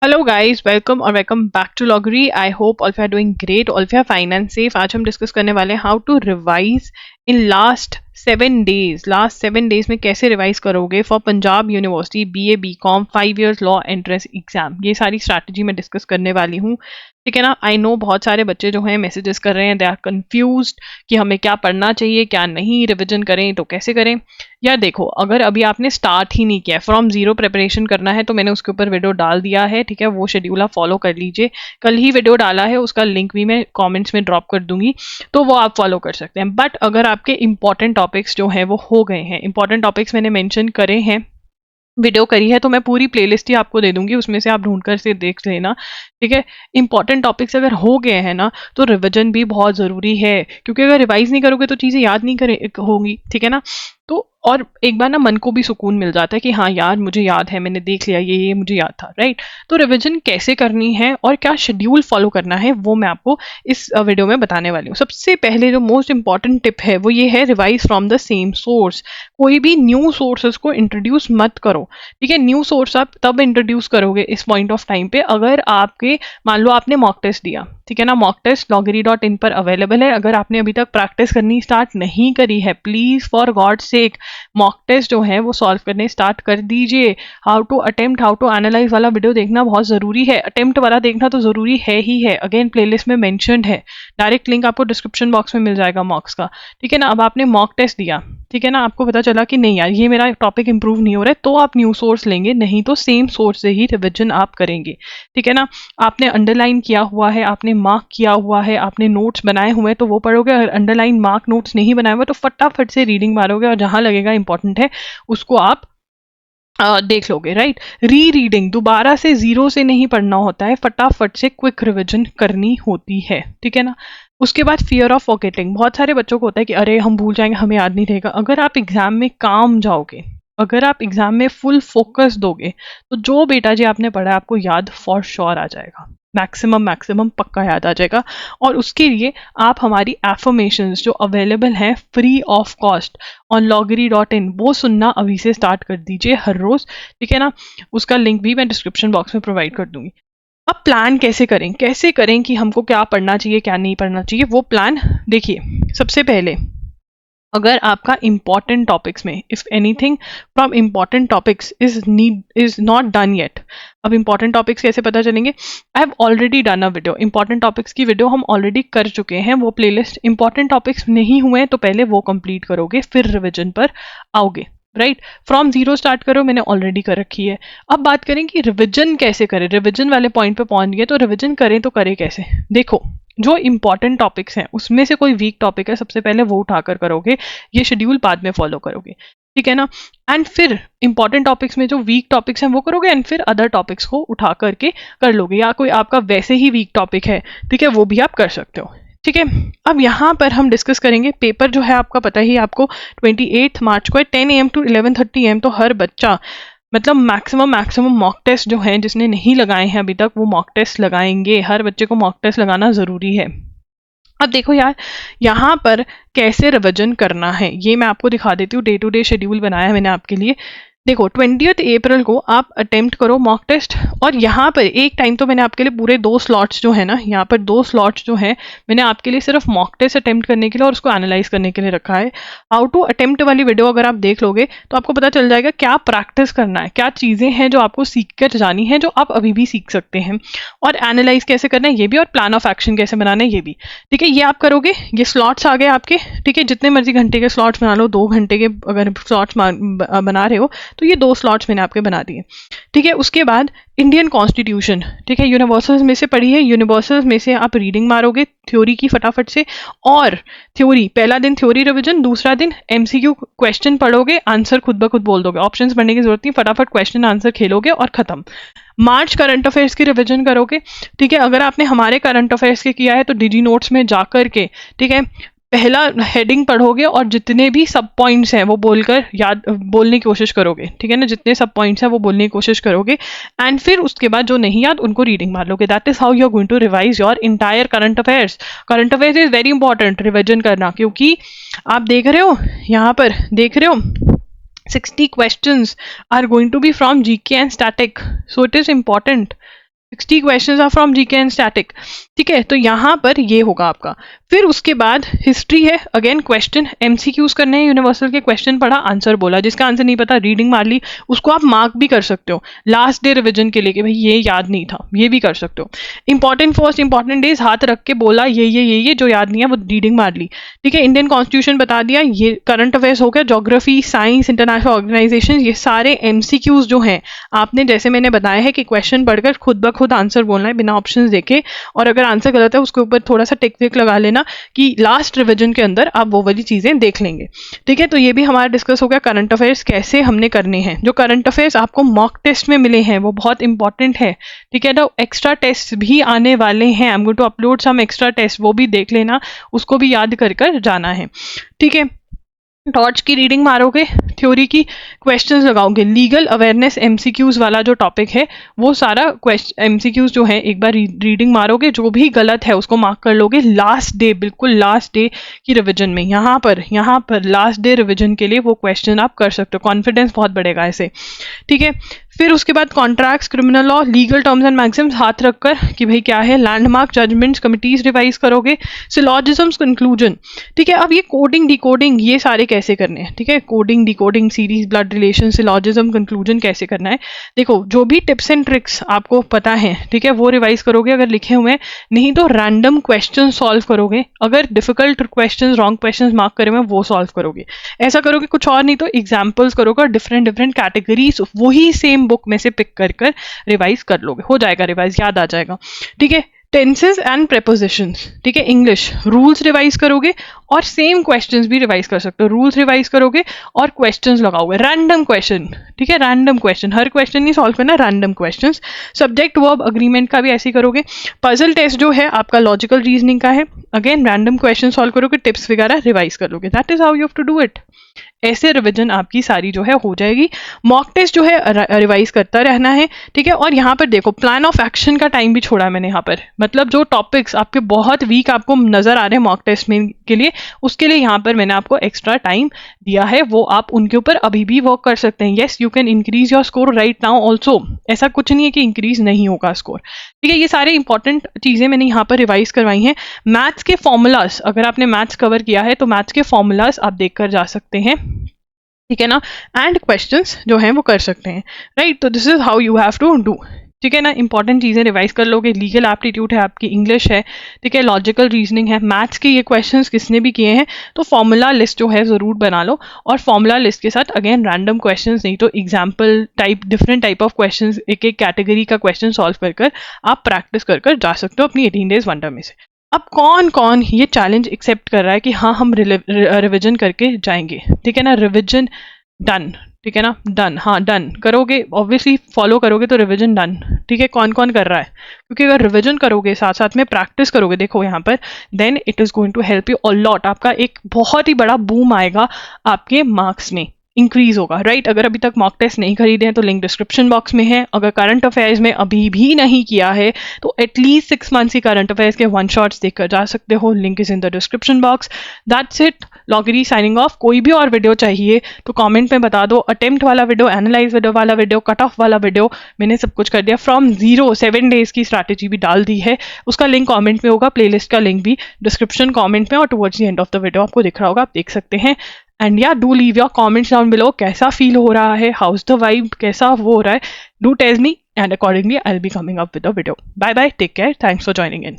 Hello guys, welcome और welcome back to Lawgari. I hope all of you are doing great, all of you are fine and safe. आज हम discuss करने वाले हैं how to revise in last 7 days में कैसे revise करोगे for Punjab university BA BCom 5 years law entrance exam. ये सारी स्ट्रैटेजी मैं डिस्कस करने वाली हूँ, ठीक है ना। आई नो बहुत सारे बच्चे जो हैं मैसेजेस कर रहे हैं, दे आर कंफ्यूज्ड कि हमें क्या पढ़ना चाहिए क्या नहीं, रिविजन करें तो कैसे करें। यार देखो, अगर अभी आपने स्टार्ट ही नहीं किया, फ्रॉम जीरो प्रिपरेशन करना है, तो मैंने उसके ऊपर वीडियो डाल दिया है, ठीक है। वो शेड्यूल आप फॉलो कर लीजिए। कल ही वीडियो डाला है, उसका लिंक भी मैं कमेंट्स में ड्रॉप कर दूंगी, तो वो आप फॉलो कर सकते हैं। बट अगर आपके इंपॉर्टेंट टॉपिक्स जो हैं वो हो गए हैं, इंपॉर्टेंट टॉपिक्स मैंने मेंशन करे हैं, वीडियो करी है, तो मैं पूरी प्लेलिस्ट ही आपको दे दूंगी, उसमें से आप ढूंढ कर से देख लेना, ठीक है। इंपॉर्टेंट टॉपिक्स अगर हो गए हैं ना, तो रिवीजन भी बहुत ज़रूरी है, क्योंकि अगर रिवाइज नहीं करोगे तो चीज़ें याद नहीं करे होंगी, ठीक है ना। तो और एक बार ना मन को भी सुकून मिल जाता है कि हाँ यार मुझे याद है, मैंने देख लिया, ये मुझे याद था, राइट। तो रिवीजन कैसे करनी है और क्या शेड्यूल फॉलो करना है, वो मैं आपको इस वीडियो में बताने वाली हूँ। सबसे पहले जो मोस्ट इंपॉर्टेंट टिप है वो ये है, revise from the same source. कोई भी न्यू सोर्सेज को इंट्रोड्यूस मत करो, ठीक है। न्यू सोर्स आप तब इंट्रोड्यूस करोगे इस पॉइंट ऑफ टाइम पे, अगर आपके, मान लो आपने मॉक टेस्ट दिया, ठीक है ना। मॉक टेस्ट loggery.in पर अवेलेबल है। अगर आपने अभी तक प्रैक्टिस करनी स्टार्ट नहीं करी है, please for God sake mock test जो है वो सॉल्व करने स्टार्ट कर दीजिए। How to attempt, how to analyse वाला वीडियो देखना बहुत जरूरी है। अटेम्प्ट वाला देखना तो जरूरी है ही है, अगेन प्लेलिस्ट में मेंशन्ड है, डायरेक्ट लिंक आपको डिस्क्रिप्शन बॉक्स में मिल जाएगा मॉक्स का, ठीक है ना। अब आपने मॉक टेस्ट दिया, ठीक है ना, आपको पता चला कि नहीं यार ये मेरा टॉपिक इंप्रूव नहीं हो रहा है, तो आप न्यू सोर्स लेंगे, नहीं तो सेम सोर्स से ही रिविजन आप करेंगे, ठीक है ना। आपने अंडरलाइन किया हुआ है, आपने मार्क किया हुआ है, आपने नोट्स बनाए हुए हैं, तो वो पढ़ोगे। अगर अंडरलाइन मार्क नोट्स नहीं बनाए हुए तो फटाफट से रीडिंग मारोगे और जहां लगेगा इंपॉर्टेंट है उसको आप देख लोगे, राइट। री रीडिंग दोबारा से जीरो से नहीं पढ़ना होता है, फटाफट से क्विक रिवीजन करनी होती है, ठीक है ना। उसके बाद फियर ऑफ फॉरगेटिंग, बहुत सारे बच्चों को होता है कि अरे हम भूल जाएंगे, हमें याद नहीं रहेगा। अगर आप एग्जाम में काम जाओगे, अगर आप एग्जाम में फुल फोकस दोगे, तो जो बेटा जी आपने पढ़ा है आपको याद फॉर श्योर आ जाएगा, मैक्सिमम मैक्सिमम पक्का याद आ जाएगा। और उसके लिए आप हमारी एफर्मेशंस जो अवेलेबल हैं free of cost on loggery.in, वो सुनना अभी से स्टार्ट कर दीजिए हर रोज, ठीक है ना। उसका लिंक भी मैं डिस्क्रिप्शन बॉक्स में प्रोवाइड कर दूंगी। अब प्लान कैसे करें कि हमको क्या पढ़ना चाहिए क्या नहीं पढ़ना चाहिए, वो प्लान देखिए। सबसे पहले, अगर आपका इंपॉर्टेंट टॉपिक्स में, if anything from important topics is not done yet. अब इंपॉर्टेंट टॉपिक्स कैसे पता चलेंगे? I have already done a video, important topics की वीडियो हम ऑलरेडी कर चुके हैं, वो प्लेलिस्ट। इंपॉर्टेंट टॉपिक्स नहीं हुए तो पहले वो कंप्लीट करोगे, फिर रिविजन पर आओगे, राइट। फ्रॉम जीरो स्टार्ट करो, मैंने ऑलरेडी कर रखी है। अब बात करें कि रिविजन कैसे करें, रिविजन वाले पॉइंट पे पहुंच गए, तो रिविजन करें तो करें कैसे। देखो, जो इंपॉर्टेंट टॉपिक्स हैं उसमें से कोई वीक टॉपिक है, सबसे पहले वो उठाकर करोगे, ये शेड्यूल बाद में फॉलो करोगे, ठीक है ना। एंड फिर इंपॉर्टेंट टॉपिक्स में जो वीक टॉपिक्स हैं वो करोगे, एंड फिर अदर टॉपिक्स को उठा करके कर लोगे। या कोई आपका वैसे ही वीक टॉपिक है, ठीक है, वो भी आप कर सकते हो, ठीक है। अब यहाँ पर हम डिस्कस करेंगे, पेपर जो है आपका पता ही आपको 28 मार्च को है, 10 AM to 11:30 AM। तो हर बच्चा, मतलब मैक्सिमम मॉक टेस्ट जो है, जिसने नहीं लगाए हैं अभी तक वो मॉक टेस्ट लगाएंगे। हर बच्चे को मॉक टेस्ट लगाना ज़रूरी है। अब देखो यार, यहाँ पर कैसे रिविजन करना है ये मैं आपको दिखा देती हूँ। डे टू डे शेड्यूल बनाया है मैंने आपके लिए। देखो, 20 अप्रैल को आप अटेम्प्ट करो मॉक टेस्ट, और यहाँ पर एक टाइम तो मैंने आपके लिए पूरे 2 स्लॉट्स जो है ना, यहाँ पर 2 स्लॉट्स जो है मैंने आपके लिए सिर्फ मॉक टेस्ट अटेम्प्ट करने के लिए और उसको एनालाइज करने के लिए रखा है। हाउ टू अटेम्प्ट वाली वीडियो अगर आप देख लोगे तो आपको पता चल जाएगा क्या प्रैक्टिस करना है, क्या चीज़ें हैं जो आपको सीख कर जानी है, जो आप अभी भी सीख सकते हैं, और एनालाइज कैसे करना है ये भी, और प्लान ऑफ एक्शन कैसे बनाना है ये भी, ठीक है। ये आप करोगे, ये स्लॉट्स आ गए आपके, ठीक है। जितने मर्जी घंटे के स्लॉट्स बना लो, 2 घंटे के अगर स्लॉट्स बना रहे हो तो ये 2 स्लॉट्स मैंने आपके बना दिए, ठीक है। उसके बाद इंडियन कॉन्स्टिट्यूशन, ठीक है, यूनिवर्सल्स में से पढ़ी है, यूनिवर्सल्स में से आप रीडिंग मारोगे थ्योरी की फटाफट से। और थ्योरी, पहला दिन थ्योरी रिवीजन, दूसरा दिन MCQ क्वेश्चन पढ़ोगे, आंसर खुद ब खुद बोल दोगे, ऑप्शंस पढ़ने की जरूरत नहीं, फटाफट क्वेश्चन आंसर खेलोगे और खत्म। मार्च करंट अफेयर्स की रिवीजन करोगे, ठीक है। अगर आपने हमारे करंट अफेयर्स के किया है तो डिजी नोट्स में जाकर के, ठीक है, पहला हेडिंग पढ़ोगे और जितने भी सब पॉइंट्स हैं वो बोलकर याद बोलने की कोशिश करोगे, ठीक है ना। जितने सब पॉइंट्स हैं वो बोलने की कोशिश करोगे, एंड फिर उसके बाद जो नहीं याद उनको रीडिंग मार लोगे। That is how you are going to revise your entire current affairs. Current affairs is very important revision करना, क्योंकि आप देख रहे हो, यहाँ पर देख रहे हो 60 questions are going to be from GK and static, so it is important, 60 questions are from GK and static, ठीक है। तो यहाँ पर ये होगा आपका। फिर उसके बाद हिस्ट्री है, अगेन क्वेश्चन एमसीक्यूज करने हैं, यूनिवर्सल के क्वेश्चन पढ़ा, आंसर बोला, जिसका आंसर नहीं पता रीडिंग मार ली, उसको आप मार्क भी कर सकते हो लास्ट डे रिवीजन के लिए कि भाई ये याद नहीं था, ये भी कर सकते हो। इंपॉर्टेंट फर्स्ट इंपॉर्टेंट डेज हाथ रख के बोला ये जो याद नहीं है वो रीडिंग मार ली, ठीक है। इंडियन कॉन्स्टिट्यूशन बता दिया, ये करंट अफेयर्स हो गया, ज्योग्राफी, साइंस, इंटरनेशनल ऑर्गेनाइजेशन, ये सारे एमसीक्यूज जो हैं आपने जैसे मैंने बताया है कि क्वेश्चन पढ़कर खुद ब खुद आंसर बोलना है बिना ऑप्शन देखे, और अगर आंसर गलत है उसके ऊपर थोड़ा सा टिक विक लगा लेना कि लास्ट रिवीजन के अंदर आप वो वाली चीजें देख लेंगे, ठीक है। तो ये भी हमारा डिस्कस हो गया करंट अफेयर्स कैसे हमने करने हैं। जो करंट अफेयर्स आपको मॉक टेस्ट में मिले हैं वो बहुत इंपॉर्टेंट है, ठीक है। तो एक्स्ट्रा टेस्ट भी आने वाले हैं, I am going to upload some extra test, वो भी देख लेना, उसको भी याद कर कर जाना है, ठीक है। टॉर्च की रीडिंग मारोगे, थ्योरी की क्वेश्चंस लगाओगे, लीगल अवेयरनेस एमसीक्यूज वाला जो टॉपिक है वो सारा एमसीक्यूज जो है एक बार रीडिंग मारोगे, जो भी गलत है उसको मार्क कर लोगे लास्ट डे, बिल्कुल लास्ट डे की रिवीजन में। यहाँ पर लास्ट डे रिवीजन के लिए वो क्वेश्चन आप कर सकते हो, कॉन्फिडेंस बहुत बढ़ेगा ऐसे, ठीक है। फिर उसके बाद contracts, criminal law, legal terms and Maxim's हाथ रखकर कि भाई क्या है, लैंडमार्क, जजमेंट्स, कमिटीज रिवाइज करोगे, सिलॉजिज्म्स, कंक्लूजन, ठीक है। अब ये कोडिंग डिकोडिंग ये सारे कैसे करने हैं, ठीक है। Coding decoding, series, blood relation, syllogism, conclusion कैसे करना है, देखो जो भी टिप्स एंड ट्रिक्स आपको पता है, ठीक है, वो रिवाइज करोगे अगर लिखे हुए हैं, नहीं तो रैंडम क्वेश्चन सॉल्व करोगे, अगर difficult question, wrong question mark करे हुए वो सॉल्व करोगे, ऐसा करोगे, कुछ और नहीं तो एग्जाम्पल्स करोगे, डिफरेंट कैटेगरीज वही सेम बुक में से पिक कर कर रिवाइज कर लोगे, हो जाएगा रिवाइज, याद आ जाएगा, ठीक है। टेंसेस एंड प्रेपोजिशंस, ठीक है, इंग्लिश रूल्स रिवाइज करोगे और सेम क्वेश्चंस भी रिवाइज कर सकते हो, रूल्स रिवाइज करोगे और क्वेश्चंस लगाओगे, रैंडम क्वेश्चन, ठीक है, रैंडम क्वेश्चन, हर क्वेश्चन नहीं सॉल्व करना, random questions. Subject verb agreement का भी ऐसे ही करोगे। पजल टेस्ट जो है आपका लॉजिकल रीजनिंग का है, अगेन रैंडम क्वेश्चन सॉल्व करोगे, टिप्स वगैरह रिवाइज कर लोगे, that is how you have to do it. ऐसे रिवीजन आपकी सारी जो है हो जाएगी। मॉक टेस्ट जो है रिवाइज करता रहना है, ठीक है। और यहाँ पर देखो प्लान ऑफ एक्शन का टाइम भी छोड़ा है मैंने यहाँ पर, मतलब जो टॉपिक्स आपके बहुत वीक आपको नजर आ रहे हैं मॉक टेस्ट में के लिए, उसके लिए यहाँ पर मैंने आपको एक्स्ट्रा टाइम दिया है, वो आप उनके ऊपर अभी भी वर्क कर सकते हैं। Yes, you can increase your score right now also, ऐसा कुछ नहीं है कि इंक्रीज नहीं होगा स्कोर, ठीक है। ये सारे इंपॉर्टेंट चीजें मैंने यहाँ पर रिवाइज करवाई हैं। मैथ्स के फॉर्मूलाज, अगर आपने मैथ्स कवर किया है तो मैथ्स के फॉर्मूलाज आप देखकर जा सकते हैं, ठीक है ना, एंड क्वेश्चंस जो हैं वो कर सकते हैं, राइट। तो this is how you have to do, ठीक है ना। इंपॉर्टेंट चीज़ें रिवाइज कर लोगे, लीगल एप्टीट्यूड है आपकी, इंग्लिश है, ठीक है, लॉजिकल रीजनिंग है, मैथ्स के ये क्वेश्चंस किसने भी किए हैं तो फॉर्मूला लिस्ट जो है ज़रूर बना लो, और फॉर्मूला लिस्ट के साथ अगेन रैंडम क्वेश्चंस नहीं तो example type, different type of questions, एक एक कैटेगरी का क्वेश्चन सॉल्व कर आप प्रैक्टिस कर जा सकते हो अपनी 18 डेज वंडर में से। अब कौन कौन ये चैलेंज एक्सेप्ट कर रहा है कि हाँ हम रिविजन करके जाएंगे, ठीक है ना, रिविजन डन, ठीक है ना, डन, हाँ डन करोगे, ऑब्वियसली फॉलो करोगे तो रिवीजन डन, ठीक है। कौन कौन कर रहा है, क्योंकि अगर रिवीजन करोगे साथ साथ में प्रैक्टिस करोगे, देखो यहाँ पर, then it is going to help you a lot, आपका एक बहुत ही बड़ा बूम आएगा आपके मार्क्स में, इंक्रीज होगा, राइट। अगर अभी तक मॉक टेस्ट नहीं खरीदे हैं तो लिंक डिस्क्रिप्शन बॉक्स में है, अगर करंट अफेयर्स में अभी भी नहीं किया है तो एटलीस्ट 6 मंथ्स की करंट अफेयर्स के 1 शॉट्स देखकर जा सकते हो, link is in the description box. That's it, Lawgari signing off. कोई भी और वीडियो चाहिए तो कमेंट में बता दो, अटेम्प्ट वाला वीडियो, एनालाइज वीडियो वाला वीडियो, कट ऑफ वाला वीडियो, मैंने सब कुछ कर दिया, फ्रॉम जीरो 7 डेज की स्ट्रैटेजी भी डाल दी है, उसका लिंक कमेंट में होगा, प्लेलिस्ट का लिंक भी डिस्क्रिप्शन कमेंट में और towards the end of the video आपको दिख रहा होगा, आप देख सकते हैं। एंड या do leave your comments down below, कैसा फील हो रहा है, हाउस द वाइब, कैसा वो हो रहा है, do tell me and accordingly I will be coming up with a video. Bye bye, take care, thanks for joining in.